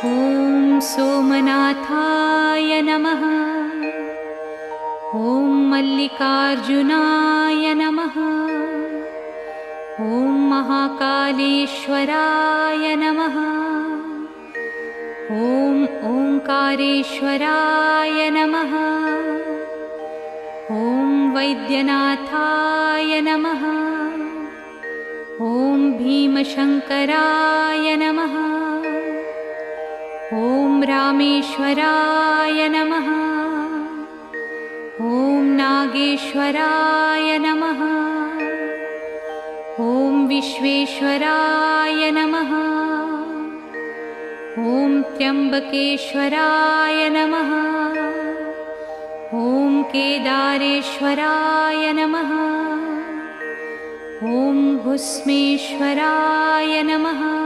ॐ सोमनाथाय नमः। ॐ मल्लिकार्जुनाय नमः। ॐ महाकालेश्वराय नमः। ॐ ओंकारेश्वराय नमः। ॐ वैद्यनाथाय नमः। ॐ भीमशंकराय नमः। ॐ रामेश्वराय नमः। ॐ नागेश्वराय नमः। ॐ विश्वेश्वराय नमः। ॐ त्र्यंबकेश्वराय नमः। ॐ केदारेश्वराय नमः। ॐ भुस्मेश्वराय नमः।